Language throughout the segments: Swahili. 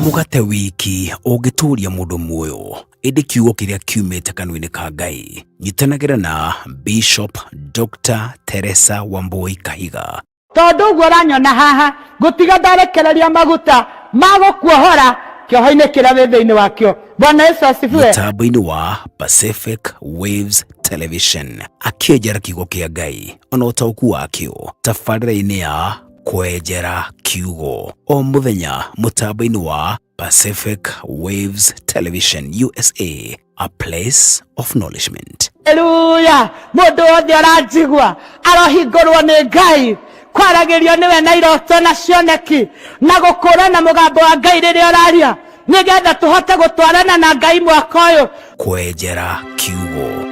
mugate wiki ugituria mundu muoyo indi kiugo kiria kiumite kanua-ini ka Ngai. Nyitanagira na Bishop Dr. Teresa Wambui Kahiga. Tondu guo ranyona haha gutiga ndarekereria maguta magukuohora kioho-ini kiria wi thiini wakio. Bwana Yesu asifiwe. Mutabu-ini wa Pacific Waves Television akienjera kiugo kia Ngai ona utauku wakio tabarĩra-ini ya kwenjera kiugo o muthenya mutabu-ini wa Pacific Waves Television USA, a place of nourishment. Hallelujah. Mundu wothe aranjigua arohingurwo ni Ngai kwaragirio niwe na iroto na cioneki na gukũrana mugambo wa Ngai riria araria nigetha tuhote gutwarana na Ngai mwaka uyu. Kwenjera kiugo.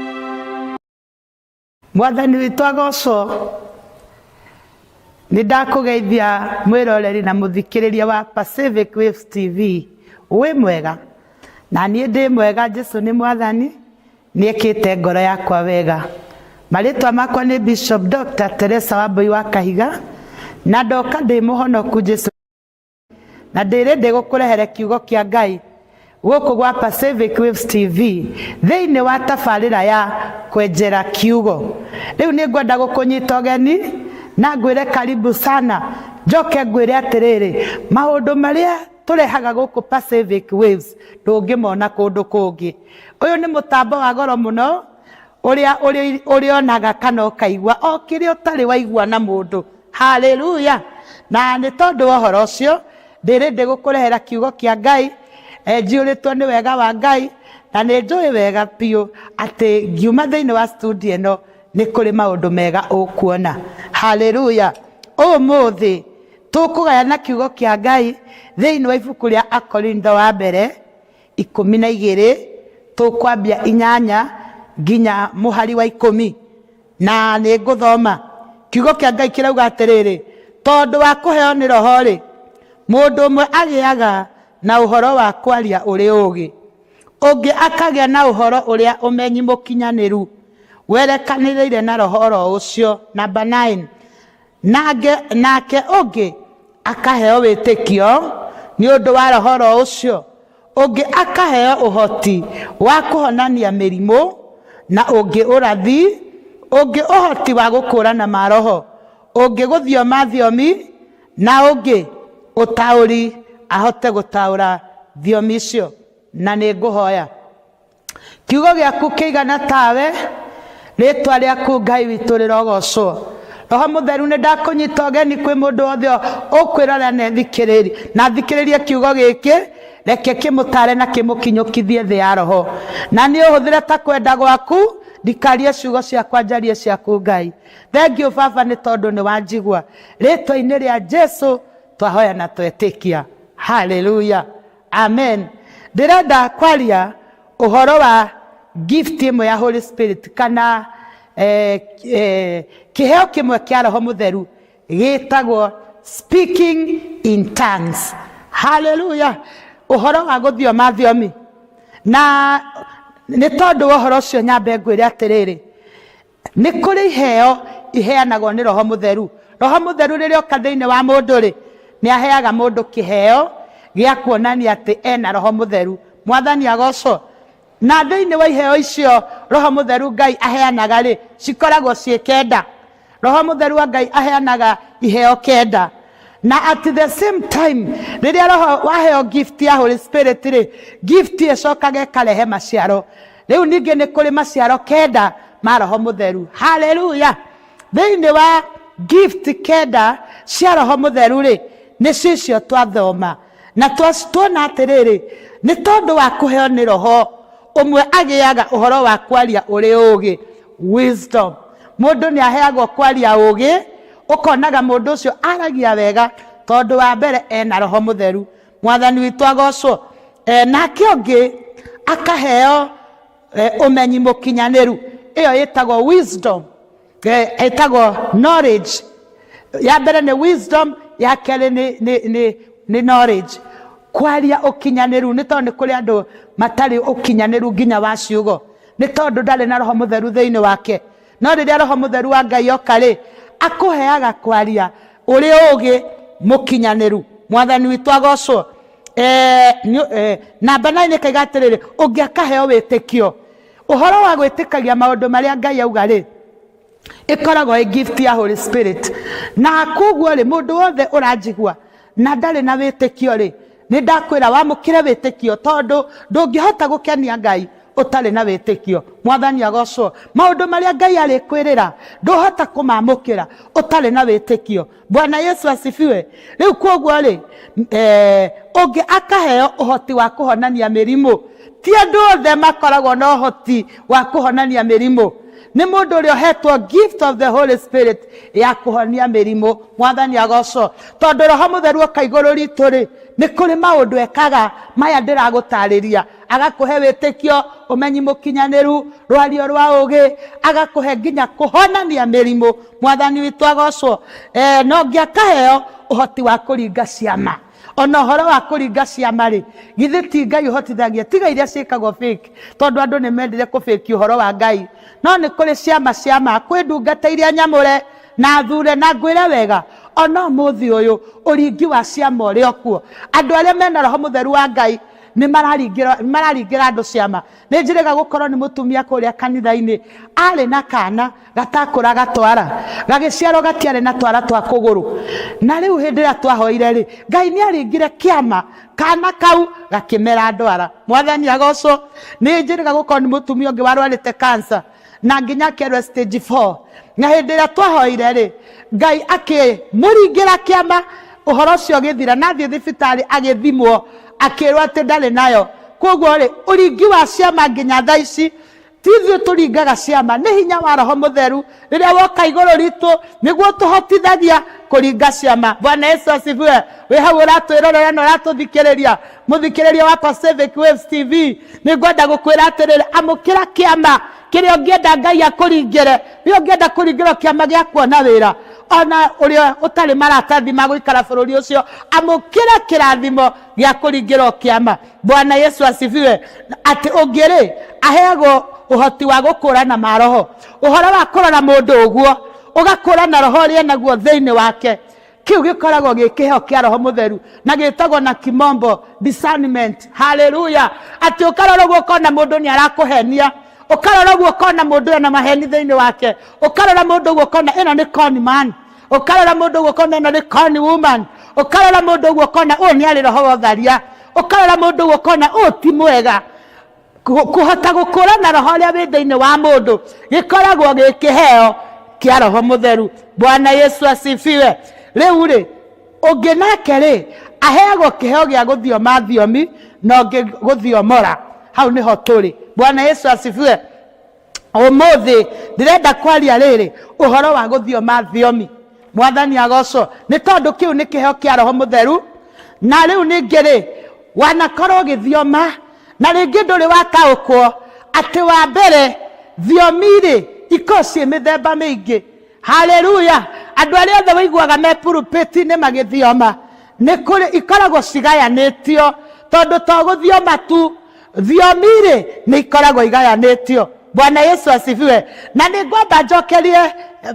Mwathani witu agocwo. Nidakugeithia mwiroreri na muthikiriria wa Pacific Waves TV. Wi mwega na nie ndi mwega. Jesu ni mwathani niekite ngoro yakwa wega. Maritwa makwa ni Bishop Dr. Teresa Wambui wa Kahiga na ndoka ndi muhonoku Jesu na ndirende gukurehere kiugo kia Ngai guku gwa Pacific Waves TV thiini wa tabarĩra ya kwenjera kiugo. Riu ni ngwenda gukunyita ũgeni na ngwire karibu sana. Njoke ngwire atiriri maundu maria turehaga guku Pacific Waves ndungimona kundu kungi. Uyu ni mutambo wa goro muno uria onaga kana ukaigua o kiria utari waigua na mundu. Hallelujah. Na ni tondu wa uhoro ucio ndirende gukurehera kiugo kia Ngai. Njiuritwo ni wega wa Ngai na ni njui wega piu ati ngiuma thiini wa studio ino ni kuri maundu mega ukuona. Hallelujah. Umuthi tukugayana kiugo kia Ngai thiini wa ibuku ria Akorintho wa mbere 12 tukwambia 8 nginya muhari wa 10 na ni nguthoma kiugo kia Ngai kirauga atiriri tondu wa kuheo ni roho ri mundu umwe agiaga na uhoro wa kwaria uri ugi ungi akagia na uhoro uria umenyi mukinyaniru werekanirire na roho ucio. Number 9 nake ungi akaheo witikio ni undu wa roho ucio ungi akaheo uhoti wa kuhonania mirimu na ungi urathi ungi uhoti wa gukurana maroho ungi guthioma thiomi na ungi utauri ahote gutaura thiomi icio. Na ni nguhoya kiugo giaku kiigana tawe ritwa riaku Ngai witu rirogocwo. Roho Mutheru ni ndakunyita ũgeni kwi mundu wothe ukwirora na thikiririe kiugo giki reke kimutare na kimukinyukithie thi ya roho na ni uhuthire ta kwenda gwaku ndikarie ciugo ciakwa njarie ciaku Ngai. Thengiũ Baba ni tondu ni wanjigua ritwa-ini ria Jesu twahoya na twetikia. Hallelujah. Amen. Ndirenda kwaria uhoro wa gift imwe ya Holy Spirit kana kiheo kimwe kia Roho Mutheru gitagwo speaking in tongues. Hallelujah. Uhoro wa guthioma thiomi na ni tondu uhoro ucio nyambe ngwire atiriri ni kuri iheo iheanagwo ni Roho Mutheru. Roho Mutheru riria oka thiini wa mundu ri ni aheaga mundu kiheo gia kuonania ati ena Roho Mutheru. Mwathani agocwo. Na thiini wa iheo icio Roho Mutheru Ngai aheanaga ri cikoragwo cie kenda. Roho Mutheru wa Ngai aheanaga iheo kenda na at the same time riria roho waheo gift ya Holy Spirit ri gift icokaga ikarehe maciaro. Riu ningi ni kuri maciaro kenda ma Roho Mutheru. Hallelujah. Thiini wa gift kenda cia Roho Mutheru ri ni cicio twathoma na tuona atiriri ni tondu wa kuheo ni roho umwe agiaga uhoro wa kwaria uri ugi wisdom. Mundu ni aheagwo kwaria ugi ukonaga mundu ucio aragia wega tondu wa mbere ena Roho Mutheru. Mwathani witu agocwo. Nake ungi akaheo umenyi mukinyaniru iyo yetagwo wisdom. Etagwo knowledge. Ya mbere ni wisdom, ya keri ni knowledge. Kwaria ukinyaniru ni tondu kuri andu matari ukinyaniru nginya wa ciugo ni tondu ndari na Roho Mutheru thiini wake. No riria Roho Mutheru wa Ngai oka ri akuheaga kwaria uri ugi mukinyaniru. Mwathani witu agocwo. namba 9 kaiga atiriri ungiakaheo witikio uhoro wa gwitikagia maundu maria Ngai auga ri ikoragwo i gift ya Holy Spirit na kuguo ri mundu wothe uranjigua na ndari na witikio ri ni ndakwira wamukire witikio tondu ndungihota gukenia Ngai utari na witikio. Mwathani agocwo. Maundu maria Ngai ari kwirira nduhota kumamukira utari na witikio. Bwana Yesu asifiwe. Riu koguo ri ungi akaheo uhoti wa kuhonania mirimu. Ti andu othe makoragwo na uhoti wa kuhonania mirimu. Ni mundu uri ohetwo gift of the Holy Spirit ya kuhonia mirimu. Mwathani agocwo. Tondu Roho Mutheru oka iguru ritu ri ni kuri maundu ekaga maya ndiragutariria agakuhe witikio umenyi mukinyaniru rwario rwa ugi agakuhe nginya kuhonania mirimu. Mwathani witu agocwo. No ngiakaheo uhoti wa kuringa ciama. Ona horo wa kuringa ciama ri githi ti Ngai uhotithagia tiga iria ciikagwo fake tondu andu ni mendire ku fake uhoro wa Ngai. No ni kuri ciama kwi ndungata iria nyamure na thure na ngwire wega ona muthi uyu uringi wa ciama uri okuo. Andu aria mena Roho Mutheru wa Ngai ni mararingira andu ciama. Ni njiriga gukorwo ni mutumia kuria kanitha-ini ari na kana gatakura gatwara gagiciaro gatiare na twara twa kuguru na riu hindi ria twahoire ri Ngai ni aringire kiama kana kau gakimera ndwara. Mwathani agocwo. Ni njiriga gukorwo ni mutumia ungi warwarite cancer na nginya kerwe stage 4 na hindi ria twahoire ri Ngai akimuringira kiama uhoro ucio githira na thie thibitari agithimwo akirwa ati ndari nayo. Koguo ri uringi wa ciama nginya thaa ici tithu turingaga ciama ni hinya wa Roho Mutheru riria woka iguru ritu niguo tuhotithagia kuringa ciama. Bwana Yesu asifiwe. We hau uratwirorera na uratuthikiriria muthikiriria wa Pacific Waves TV ni ngwenda gukwira atiriri amukira kiama kiria ungienda Ngai akuringire ri ungienda kuringirwo kiama gia kuona wira ona uria utari maratathi ma guikara bururi ucio amukira kirathimo gia kuringirwo kiama. Bwana Yesu asifiwe. Ati ungiri aheagwo uhoti wa gukurana maroho uhoro wa kurora mundu uguo ugakurana roho ria naguo thiini wake kiu gikoragwo gikiheo kia Roho Mutheru na gitagwo na kimombo discernment. Hallelujah. Ati ukarora uguo kona mundu ni arakuhenia ukarora uguo kona mundu ena maheni thiini wake ukarora mundu uguo kona ino ni con man ukarora mundu uguo kona ino ni con woman ukarora mundu uguo kona ni ari roho wa tharia ukarora mundu uguo kona ti mwega. Kuhota gukurana roho ria wi thiini wa mundu gikoragwo gikiheo kia Roho Mutheru. Bwana Yesu asifiwe. Riu ri ungi nake ri aheagwo kiheo gia guthioma thiomi na ungi guthiomora. Hau niho turi. Bwana Yesu asifiwe. Umuthi ndirenda kwaria riri uhoro wa guthioma thiomi. Mwathani agocwo. Ni tondu kiu ni kiheo kia Roho Mutheru na riu ningiri wanakorwo githioma na ringi nduri wataukwo ati wa mbere thiomi ri ikoci mithemba mingi. Haleluya. Andu aria othe waiguaga me pulpiti ni magithioma ni kuri ikoragwo cigayanitio tondu to guthioma tu thiomi ri ni ikoragwo igayanitio. Bwana Yesu asifiwe. Na ni ngwamba njokerie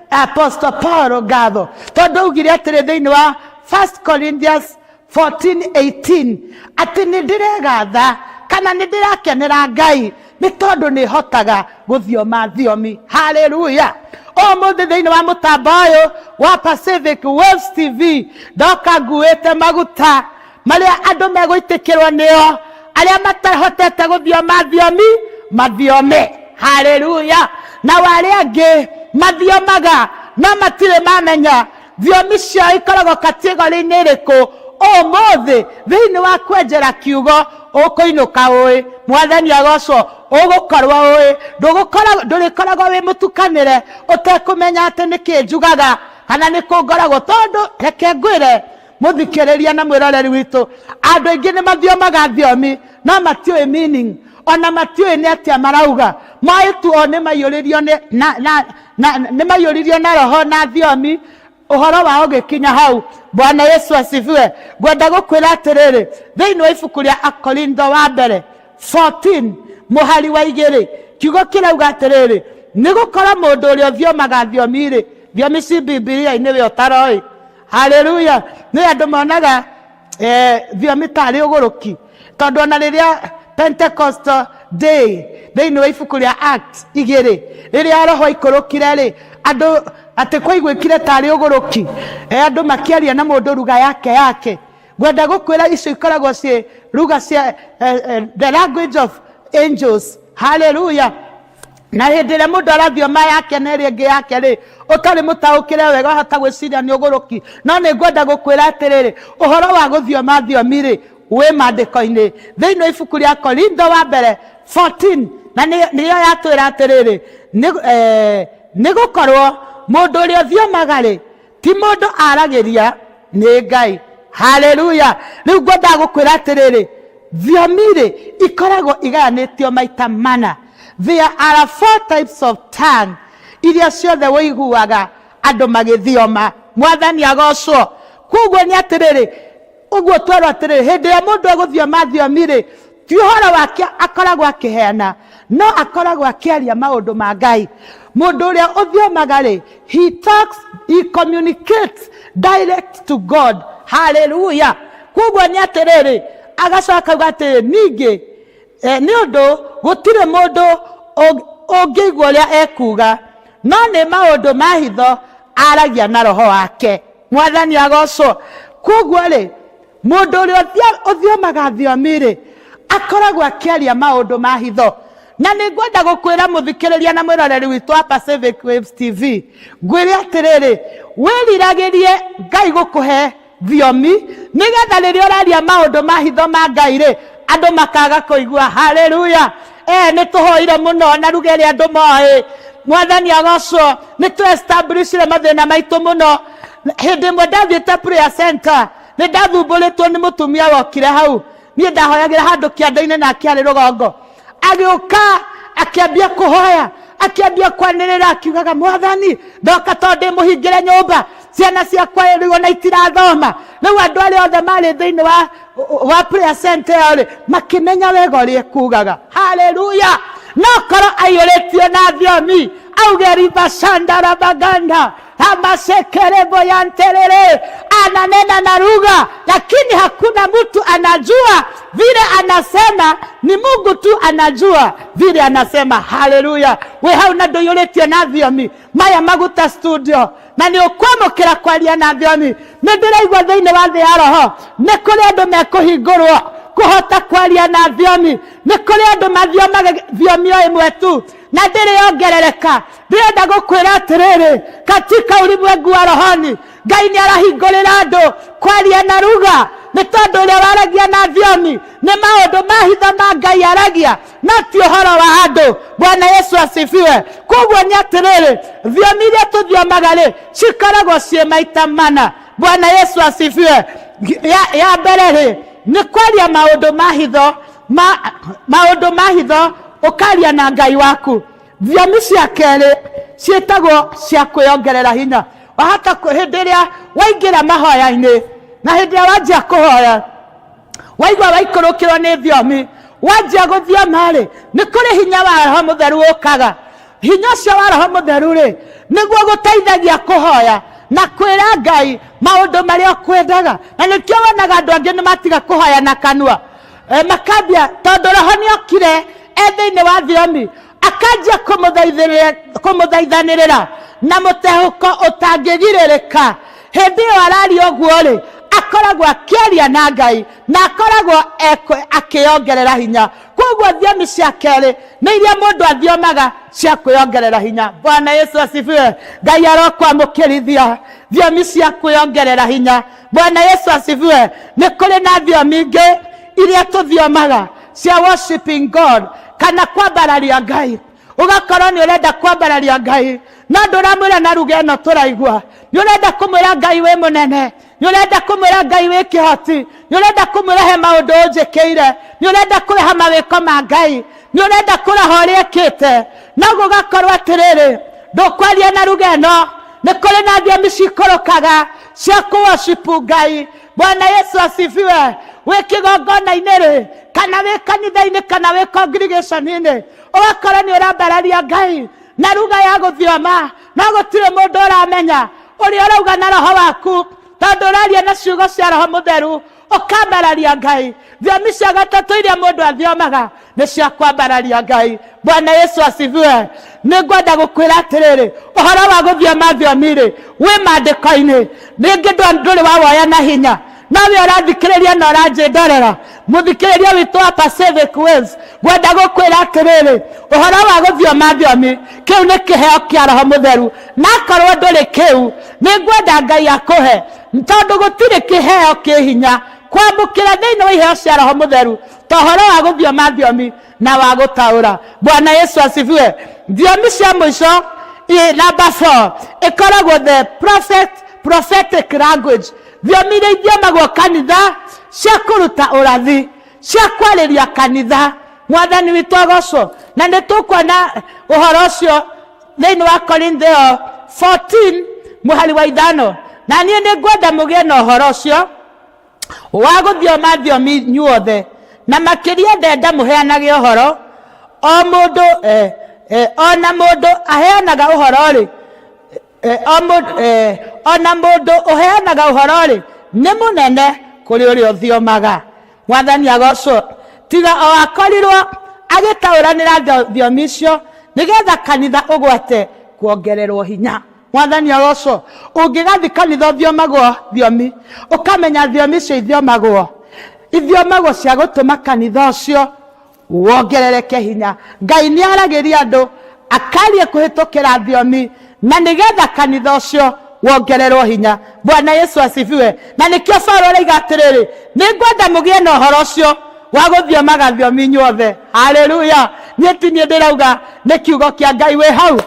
Apostle Paul ngatho tondu augire atiri thiini wa 1 Corinthians 14:18 ati ni ndiregatha kana ni ndirakenera Ngai ni tondu ni hotaga guthioma thiomi. Haleluya. Umuthi thiini wa mutambo uyu wa Pacific Waves TV ndoka nguite maguta maria andu meguitikirwo nio aria matahotete guthioma thiomi mathiome. Haleluya. Na wale angi mathiomaga na matire mamenya thiomi cio ikoragwo kategori-ini iriku. Umuthi thiini wa kwenjera kiugo ukuinuka ui. Mwathani agocwo. Ugukorwo ui ndurikoragwo wi mutukanire utekumenya ati niki njugaga kana nikungoragwo tondu reke ngwire muthikiriria na mwiroreri witu andu aingi ni mathiomaga thiomi no matiui meaning ona matiui ni atia marauga maitu o ni maiyuririo ni maiyuririo na roho na thiomi uhoro wao gikinya hau. Bwana Yesu asifiwe. Ngwenda gukwira atiriri thiini wa ibuku ria Akorintho wa mbere 14 muhari wa 2 kiugo kirauga atiriri ni gukora mundu uria thiomaga thiomi ri thiomi ci Biblia-ini we utaroi. Haleluya. Ni andu monaga thiomi tarĩ ũgũrũki tondũ ona rĩrĩa Pentecostal day thĩinĩ wa ibuku rĩa Acts 2 rĩrĩa roho ikũrũkire rĩ andũ atĩ kwaiguĩkire tarĩ ũgũrũki andũ makĩaria na mũndũ ruga yake ngwenda gũkwĩra icio ikoragwo ciĩ ruga cia the language of angels. Hallelujah. Na hĩndĩ ĩrĩa mũndũ arathioma yake na ĩrĩa ĩngĩ yake rĩ ũtarĩ mũtaũkĩre wega wahota gwĩciria nĩ ũgũrũki no nĩ ngwenda gũkwĩra atĩrĩrĩ ũhoro wa gũthioma thiomi rĩ wĩ maandĩko-inĩ thĩinĩ wa ibuku rĩa Korintho wa mbere 14 na nĩyo yatwĩra atĩrĩrĩ nĩ gũkorwo mũndũ ũrĩa ũthiomaga rĩ ti mũndũ aragĩria nĩ Ngai. Hallelujah. Rĩu ngwenda gũkwĩra atĩrĩrĩ thiomi rĩ ikoragwo igayanĩtio maita mana. There are 4 types of tongue iria ciothe wĩiguaga andũ magĩthioma. Mwathani agocwo. Koguo nĩ atĩrĩrĩ ũguo twerwo atĩrĩrĩ hĩndĩ ĩrĩa mũndũ egũthioma thiomi rĩ ti ũhoro wake akoragwo akĩheana no akoragwo akĩaria maũndũ ma Ngai. Mũndũ ũrĩa ũthiomaga rĩ he communicates direct to God. Hallelujah. Koguo nĩ atĩrĩrĩ agacoka auga atĩrĩrĩ ningĩ nĩ ũndũ gũtirĩ mũndũ ũngĩigua ũrĩa ekuga no nĩ maũndũ ma hitho aragia na roho wake. Mwathani agocwo. Koguo rĩ mũndũ ũrĩa ũthiomaga thiomi rĩ akoragwo akĩaria maũndũ ma hitho. Na nĩ ngwenda gũkwĩra mũthikĩrĩria na mwĩroreri witũ wa Pacific Waves TV ngwĩre atĩrĩrĩ wĩriragĩrie Ngai gũkũhe thiomi nĩgetha rĩrĩa ũraria maũndũ ma hitho ma Ngai rĩ andũ makaga kũigua. Hallelujah. Nĩ tũhoire mũno na ruga ĩrĩa andũ moĩ. Mwathani agocwo. Nĩ tũ-establishire mathĩna maitũ mũno. Hĩndĩ ĩmwe ndathiĩte prayer center nĩ ndathumbũrĩtwo nĩ mũtumia wokire hau niĩ ndahoyagĩra handũ kĩanda-inĩ na akĩarĩ rũgongo agĩũka akĩambia kũhoya akĩambia kwanĩrĩra akiugaga Mwathani ndoka tondũ ndĩmũhingĩre nyũmba ciana ciakwa rĩu ona itirathoma. Rĩu andũ arĩa othe marĩ thĩinĩ wa prayer center rĩ makĩmenya wega ũrĩa ekugaga. Hallelujah. No korwo aiyũrĩtio na thiomi auge ribashandara baganda amasekerebo ya nterere ananena na lugha lakini hakuna mtu anajua vile anasema, ni Mungu tu anajua vile anasema. Hallelujah. We hau na ndoyũrĩtio na thiomi maya maguta studio na nĩ ũkwamũkĩra kwaria na thiomi. Nĩ ndĩraigua thĩinĩ wa thĩ ya roho nĩ kũrĩ andũ mekũhingũrwo kuhota kwaria na thiomi. Nĩ kũrĩ andũ mathiomaga thiomi o ĩmwe tu na ndĩrĩ ongerereka. Ndĩrenda gũkwĩra atĩrĩrĩ katika ulimwengu wa rohoni Ngai nĩ arahingũrĩra andũ kwaria na lugha. Nĩ tondũ ũrĩa waragia na thiomi nĩ maũndũ ma hitho ma Ngai aragia no ti ũhoro wa andũ. Bwana Yesu asifiwe. Koguo nĩ atĩrĩrĩ thiomi iria tũthiomaga rĩ cikoragwo ciĩ maita mana. Bwana Yesu asifiwe. Ya mbere rĩ nĩ kwaria maũndũ ma hitho maũndũ ma hitho ũkaria na Ngai waku. Thiomi cia kerĩ ciĩtagwo cia kwĩongerera hinya. Wahota hĩndĩ ĩrĩa waingĩra mahoya-inĩ na hĩndĩ ĩrĩa wanjia kũhoya waigua waikũrũkĩrwo nĩ thiomi wanjia gũthioma rĩ nĩ kũrĩ hinya wa Roho Mũtheru ũkaga. Hinya ũcio wa Roho Mũtheru rĩ nĩguo gũteithagia kũhoya na kwĩra Ngai maũndũ marĩa ũkwendaga. Na nĩkĩo wonaga andũ angĩ nĩ matiga kũhoya na kanua makambia tondũ Roho nĩokire thĩinĩ wa thiomi akanjia kũmũthaithanĩrĩra na mũtehũko ũtangĩgirĩrĩka. Hĩndĩ ĩyo araria ũguo rĩ akoragwo akĩaria na Ngai na akoragwo akĩongerera hinya. Koguo thiomi cia kerĩ nĩ iria mũndũ athiomaga cia kwĩongerera hinya. Bwana Yesu asifiwe. Ngai arokwamũkĩrithia thiomi cia kwĩongerera hinya. Bwana Yesu asifiwe. Nĩ kũrĩ na thiomi ingĩ iria tũthiomaga cia worshiping God kana kwambararia Ngai. Ugakorwo nĩ ũrenda kwambararia Ngai na ndũramwĩra na ruga ĩno tũraigua. Nĩ ũrenda kũmwĩra Ngai wĩ mũnene, nĩ ũrenda kũmwĩra Ngai wĩ kĩhoti, nĩ ũrenda kũmwĩra he maũndũ ũnjĩkĩire, nĩ ũrenda kũrĩha mawĩko ma Ngai, nĩ ũrenda kũrĩha ũrĩa ĩkĩte. No gũgakorwo atĩrĩrĩ ndũkwaria na ruga ĩno. Nĩ kũrĩ na thiomi cikũrũkaga cia kũworship Ngai. Bwana Yesu asifiwe. Wĩ kĩgongona-inĩ rĩ kana wĩ kanitha-inĩ kana wĩ congregation-inĩ ũgakorwo nĩ ũrambararia Ngai na ruga ya gũthioma no gũtirĩ mũndũ ũramenya ũrĩa ũrauga na roho waku tondũ ũraria na ciugo cia Roho Mũtheru ukambararia Ngai. Thiomi cia gatatu iria mundu athiomaga ni cia kwambararia Ngai. Bwana Yesu asifiwe. Ningwenda gukwira atiriri, uhoro wa guthioma thiomi ri wi mandiko-ini. Ringi nduri wa woya na hinya, nawe urathikiriria na uranjindorera muthikiriria witu wa Pacific Waves. Ngwenda gukwira atiriri, uhoro wa guthioma thiomi kiu ni kiheo kia Roho Mutheru. Nakorwo nduri kiu, ningwenda Ngai akuhe, tondu gutiri kiheo kihinya kwamukira thiini wa iheo cia Roho Mutheru ta uhoro wa guthioma thiomi na wa gutaura. Bwana Yesu asifiwe. Thiomi cia mwisho number 4 ikoragwo the prophetic language. Thiomi iria ithiomagwo kanitha cia kuruta urathi, cia kwariria kanitha. Mwathani witu agocwo. Na nitukwona uhoro ucio thiini wa Korintho 14 muhari wa 5. Na niĩ nĩngwenda mũgĩe na ũhoro ũcio wa gũthioma thiomi nyuothe, na makĩria ndenda mũheanage ũhoro o mũndũ ona mũndũ aheanaga ũhoro rĩ ona mũndũ ũheanaga ũhoro rĩ nĩ mũnene kũrĩ ũrĩa ũthiomaga. Mwathani agocwo. Tiga o akorirwo agĩtaũranĩra thiomi icio nĩgetha kanitha ũgwate kuongererwo hinya. Mwathani agocwo. Ũngĩgathi kanitha ũthiomagwo thiomi, ũkamenya thiomi icio ithiomagwo cia gũtũma kanitha ũcio wongerereke hinya. Ngai nĩ aragĩria andũ akarie kũhĩtũkĩra thiomi na nĩgetha kanitha ũcio wongererwo hinya. Bwana Yesu asifiwe. Na nĩkĩo Paulo arauga atĩrĩrĩ, nĩngwenda mũgĩe na ũhoro ũcio wa gũthiomaga thiomi nyuothe. Haleluya. Niĩ ti niĩ ndĩrauga, nĩ kiugo kĩa Ngai wĩ hau.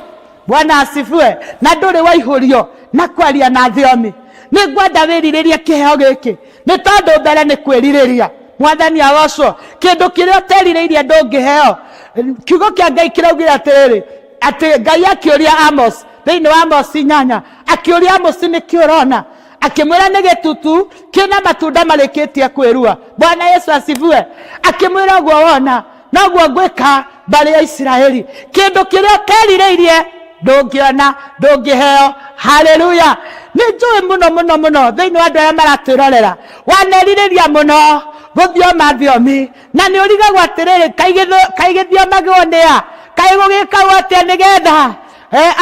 Bwana asifiwe. Na ndũrĩ waihũrio na kwaria na thiomi. Nĩngwenda wĩrirĩrie kĩheo gĩkĩ nĩ tondũ mbere nĩ kwĩrirĩria. Mwathani agocwo. Kĩndũ kĩrĩa ũterirĩirie ndũngĩheo. Kiugo kĩa Ngai kĩraugĩra atĩrĩrĩ, atĩ Ngai akĩũria Amos thĩinĩ wa Amos 8, akĩũria Amos nĩkĩ ũrona, akĩmwĩra nĩ gĩtutu kĩna matunda marĩkĩtie kwĩrua. Bwana Yesu asifiwe. Akĩmwĩra ũguo wona noguo ngwĩka mbarĩ ya Isiraeli. Kĩndũ kĩrĩa ũterirĩirie ndũngĩona, ndũngĩheo. Haleluya. Nĩ njũĩ mũno thĩinĩ wa andũ arĩa maratwĩrorera wanerirĩria mũno gũthioma thiomi, na nĩ ũrigagwo atĩrĩrĩ, kaĩ gĩthiomagwo nĩa, kaĩ gũgĩkagwo atĩa nĩgetha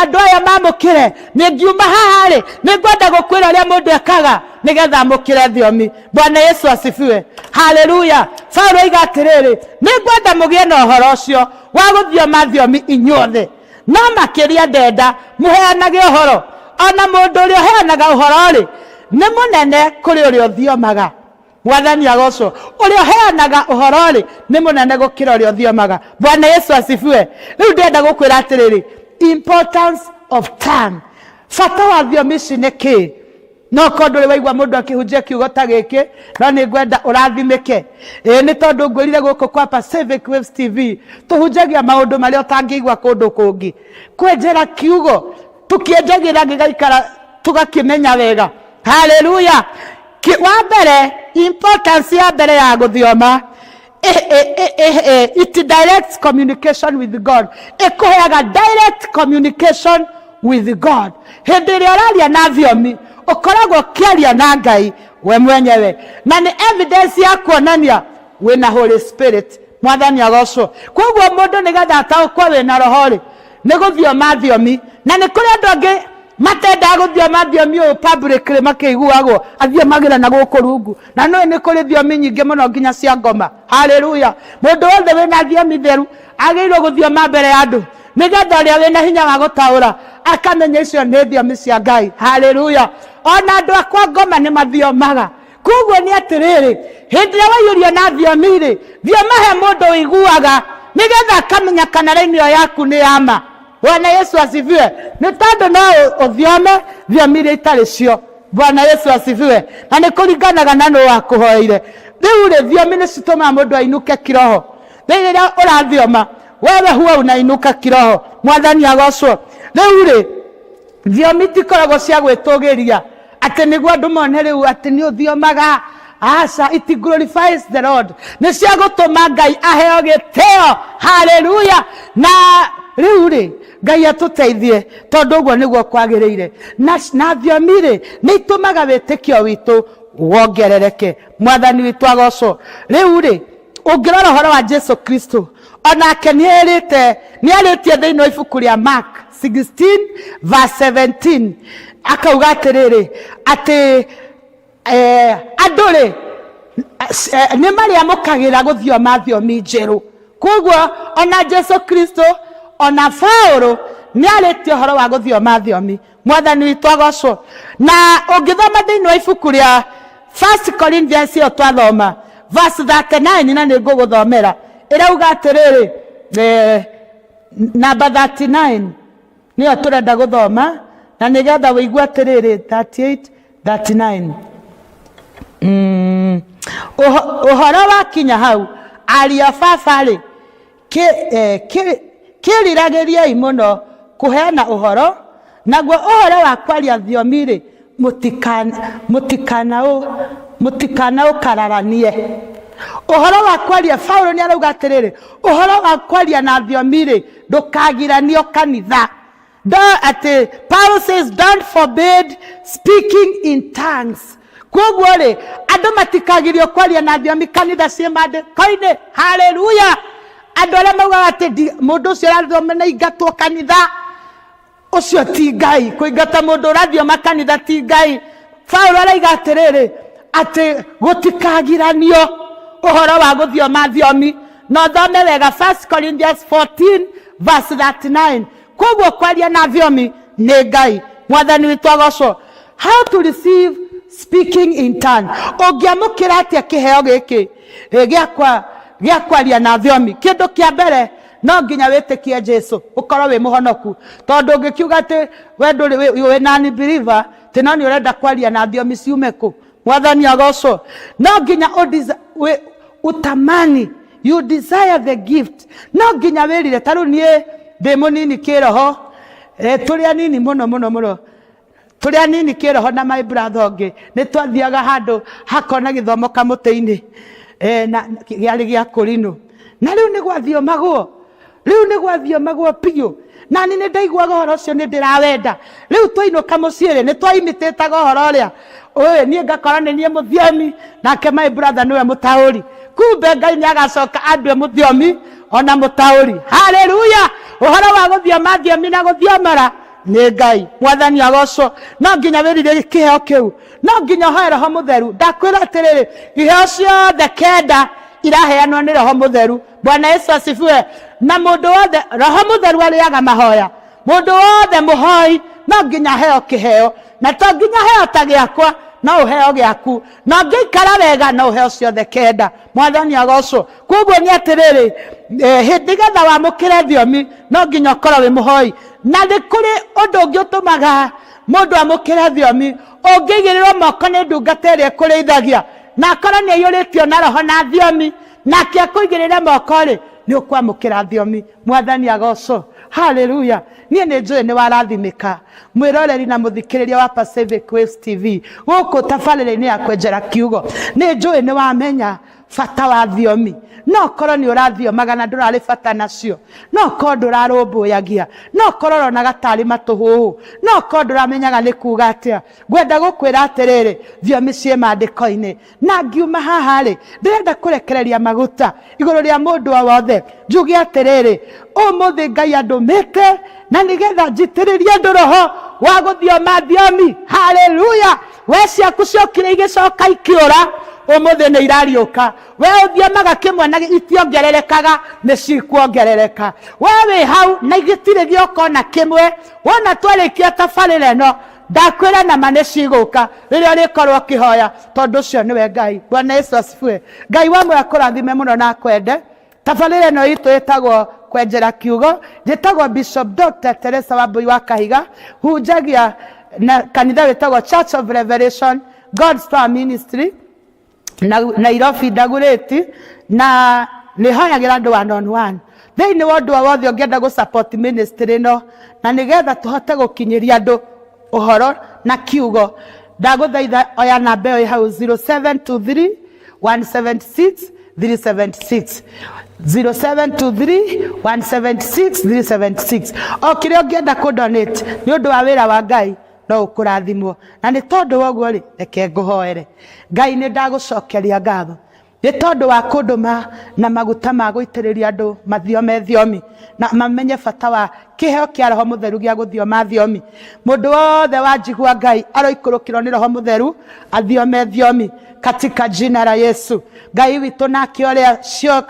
andũ aya mamũkĩre. Nĩ ngiuma haha rĩ nĩngwenda gũkwĩra ũrĩa mũndũ ekaga nĩgetha amũkĩre thiomi. Bwana Yesu asifiwe. Haleluya. Paulo oiga atĩrĩrĩ, nĩngwenda mũgĩe na ũhoro ũcio wa gũthioma thiomi inyuothe, no makĩria ndenda mũheanage ũhoro. Ona mũndũ ũrĩa ũheanaga ũhoro rĩ nĩ mũnene kũrĩ ũrĩa ũthiomaga. Mwathani agocwo. Ũrĩa ũheanaga ũhoro rĩ nĩ mũnene gũkĩra ũrĩa ũthiomaga. Bwana Yesu asifiwe. Rĩu ndenda gũkwĩra atĩrĩrĩ, importance of tongue. Bata wa thiomi ici nĩ kĩ? No korwo ndũrĩ waigua mũndũ akĩhunjia kiugo ta gĩkĩ, no nĩ ngwenda ũrathimĩke. Nĩ tondũ ngwĩrire gũkũ kwa Pacific Waves TV tũhunjagia maũndũ marĩa ũtangĩigua kũndũ kũngĩ. Kwenjera kiugo tukĩenjagĩra gĩgaikara tũgakĩmenya wega. Haleluya. Wa mbere, importance ya mbere ya gũthioma, it directs communication with God. Ĩkũheaga direct communication with God. Hĩndĩ ĩrĩa ũraria na thiomi ũkoragwo ũkĩaria na Ngai we mwenyewe, na nĩ evidence ya kuonania wĩna Holy Spirit. Mwathani agocwo. Koguo mũndũ nĩgetha ataũkwo wĩna roho rĩ nĩ gũthioma thiomi. Na nĩ kũrĩ andũ angĩ matendaga gũthioma thiomi ũyũ publicly makĩiguagwo athiomagĩra na gũkũ rungu, na nĩ kũrĩ thiomi nyingĩ mũno nginya cia ngoma. Haleluya. Mũndũ wothe wĩna thiomi theru agĩrĩirwo gũthioma mbere ya andũ nĩgetha ũrĩa wĩna hinya wa gũtaũra akamenya icio nĩ thiomi cia Ngai. Haleluya. Ona andũ akwa ngoma nĩ mathiomaga. Koguo nĩ atĩrĩrĩ, hĩndĩ ĩrĩa waiyũrio na thiomi rĩ, thioma he mũndũ ũiguaga nĩgetha akamenya kana raini ĩyo yaku nĩ yama. Bwana Yesu asifiwe. Nĩ tondũ no ũthiome thiomi iria itarĩ cio. Bwana Yesu asifiwe. Na nĩ kũringanaga na nũ wakũhoeire. Rĩu rĩ thiomi nĩ citũmaga mũndũ ainuke kiroho. Rĩrĩa ũrathioma wewe huwa unainuka kiroho. Mwathani agocwo. Rĩu rĩ thiomi tikoragwo cia gwĩtũgĩria atĩ nĩguo andũ mone rĩu atĩ nĩ ũthiomaga. Asa, it glorifies the Lord. Nĩ cia gũtũma Ngai aheo gĩtĩo. Haleluya. Na riu ri Ngai atuteithie tondu guo niguo kwagiriire na thiomi ri ni itumaga witikio witu wongerereke. Mwathani witu agocwo. Riu ri ungirora horo wa Jesu Kristo onake niaritie thiini wa ibuku ria Mark 16 verse 17 akauga atiriri ati andu ri ni maria mukagira guthioma thiomi njeru. Koguo ona Jesu Kristo ona Paulo niaritie horo wa guthioma thiomi. Mwathani witu agocwo. Na ungithoma thiini wa ibuku ria 1 Corinthians yo twathoma verse 39 na niguguthomera irauga atiriri number 39 niyo turenda guthoma na nigetha wiigua atiriri 38 39 uhoro wa kinya hau aria babari kiriragiriai muno kuheana uhoro naguo uhoro wa kwaria thiomi ri mutikana ukararanie. Uhoro wa kwaria Paulo ni arauga atiriri uhoro wa kwaria na thiomi ri ndukagiranio kanitha. Paul says don't forbid speaking in tongues. Koguo ri andu matikagirio kwaria na thiomi kanitha cie mandiko-ini. Haleluya. Andu aria maugaga ati mundu ucio arathoma na ingatwo kanitha ucio ti Ngai. Kuingata mundu urathioma kanitha ti Ngai. Paulo araiga atiriri ati gutikagiranio uhoro wa guthioma thiomi. No thome wega 1 Corinthians 14 verse 39. Koguo kwaria na thiomi ni Ngai. Mwathani witu agocwo. How to receive speaking in tongue. Ungiamukira atia kiheo giki gia kwaria na thiomi? Kindu kia mbere no nginya witikie Jesu ukorwo wi muhonoku. Tondu ungikiuga ati we nduri we nani believer tena ni urenda kwaria na thiomi ciume ku. Mwathani agocwo. No nginya utamani, you desire the gift. No nginya wirire taru nie ndi munini kiroho turia nini muno turia nini kiroho na my brother ongi ni twathiaga handu hakona githomo kamuti-ini na giari gia kurino na riu ni gwathiomagwo piu na ni ndaiguaga horo cio ni ndirawenda. Riu twainuka muciiri ni twaimititaga horo ria nie ngakora ni nie muthiomi nake my brother niwe mutauri. Kumbe Ngai ni agacoka andwe muthiomi ona mutauri. Haleluya. Uhoro wa guthioma thiomi na guthiomara ni Ngai. Mwathani agocwo. No nginya wirire kiheo kiu. No nginya hoe Roho Mutheru. Ndakwira atiriri iheo ciothe kenda iraheanwo ni Roho Mutheru. Bwana Yesu asifiwe. Na mundu wothe Roho Mutheru ariaga mahoya. Mundu wothe muhoi no nginya heo kiheo. Na to nginya heo ta giakwa no uheo giaku. No ngikara wega no uheo ciothe kenda. Mwathani agocwo. Koguo ni atiriri hindi getha wamukire thiomi no nginya ukorwo wi muhoi. Na ni kuri undu ungi utumaga mundu amukire thiomi ungigirirwo moko ni ndungata iria ikurithagia na akorwo ni aiyuritio na roho na thiomi nake akuigirire moko ri ni ukwamukira thiomi. Mwathani agocwo. Haleluya. Nie ni njui ni warathimika mwiroreri na muthikiriria wa Pacific Waves TV guku tabarĩra-inĩ ya kwenjera kiugo. Ni njui ni wamenya bata wa thiomi. No korwo ni urathioma na ndurari bata nacio. No korwo ndurarũmbũyagia. No korwo ronaga tari matuhuhu. No korwo nduramenyaga ni kuga atia. Ngwenda gukwira atiriri thiomi cie mandiko-ini na ngiuma haha ri ndirenda kurekereria maguta iguru ria mundu wothe njuge atiriri umuthi Ngai andumite na nigetha njitiririe ndu roho wa guthioma thiomi. Haleluya. We ciaku ciokire igicoka ikiura umuthi ni irariuka. We uthiomaga kimwe na itiongererekaga ni cikuongerereka. We wi hau na igitire giokona kimwe wona twarikia tabarĩra ĩno ndakwira na mane ciguka riria rikorwo kihoya tondu cio niwe Ngai. Bwana Yesu asifiwe. Ngai wamwe akurathime muno na kwende. Tabarĩra ĩno itu itagwo kwenjera kiugo. Njĩtagwo Bishop Dr. Teresa Wambui wa Kahiga hunjagia na kanitha witagwo Church of Revelation God's Power Ministry na Nairobi Dagoretti na ni hoyagira andu one on one. Thiini wa undu wothe ungienda gu support ministry no na nigetha tuhote gukinyiria andu uhoro na kiugo. Ndaguthaitha oya namba ĩyo hau 0723 176 376. 0723176376. O kire ungienda ku donate ni undu wa wira wa Ngai no ukurathimwo. Na ni tondu woguo ri reke nguhoere. Ngai ni ndagucokeria ngatho ni tondu wa kunduma na maguta ma guitiriria andu mathiome thiomi na mamenye bata wa kiheo kia Roho Mutheru gia guthioma thiomi. Mundu wothe wanjigua Ngai aroikurukirwo ni Roho Mutheru athiome thiomi katika jina la Yesu. Ngai witu nake uria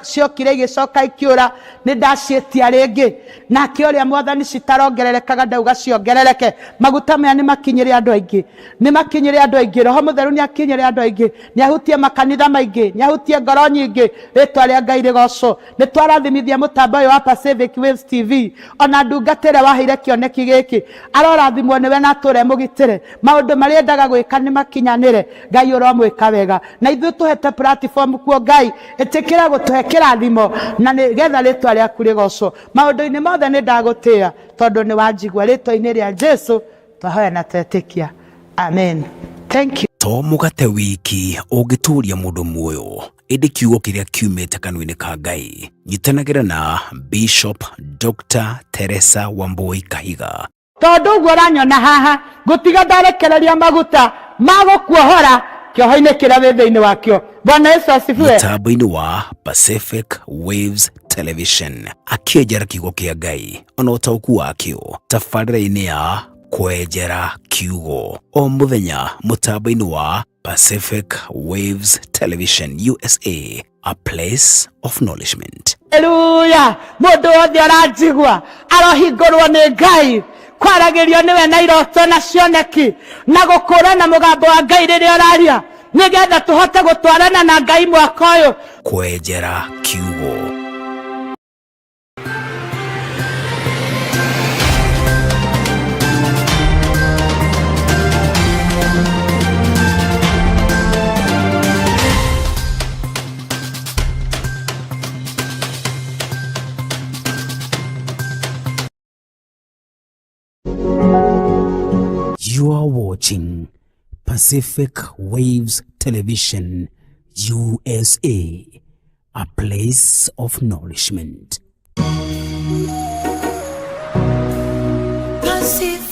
ciokire igicoka ikiura ni ndacietia ringi, nake uria mwathani citarongererekaga ndauga ciongerereke. Maguta maya ni makinyire andu aingi, ni makinyire andu aingi. Roho Mutheru ni akinyire andu aingi, ni ahutie makanitha maingi, ni ahutie ngoro nyingi. Ritwa ria Ngai rigoco. Ni twarathimithia mutambo uyu wa Pacific Waves TV ona ndungatire waheire kioneki giki arorathimwo niwe na ature mugitire maundu maria endaga gwika ni makinyanire. Ngai uromwika wega na ithu tuhete platform kuo. Ngai etikira gutuhe kirathimo na nigetha ritwa riaku rigoco. Maundu-ini mothe ni ndagutia tondu ni wanjigua. Ritwa-ini ria Jesu twahoya na twetikia, amen. Thank you. To mugate wiki ugituria mundu muoyo indi kiugo kiria kiumite kanua-ini ka Ngai. Nyitanagira na Bishop Dr. Teresa Wambui Kahiga. Tondu uguo uranyona haha ngutiga ndarekereria maguta magukuohora kioho-ini kiria wi thiini wakio. Bwana Yesu asifiwe. Mutambo-ini wa Pacific Waves Television akienjera kiugo kia Ngai ona utauku wakio tabarĩra-ini ya kwenjera kiugo o muthenya mutambo-ini wa Pacific Waves Television USA, a place of knowledgement. Hallelujah. Mundu wothe aranjigua arohingurwo ni Ngai kwaragirio niwe na iroto na cioneki na gukura na mugambo wa Ngai riria araria nigetha tuhote gutwarana na Ngai mwaka uyu. Kwenjera kiugo. You are watching Pacific Waves Television USA, a place of nourishment. Pacific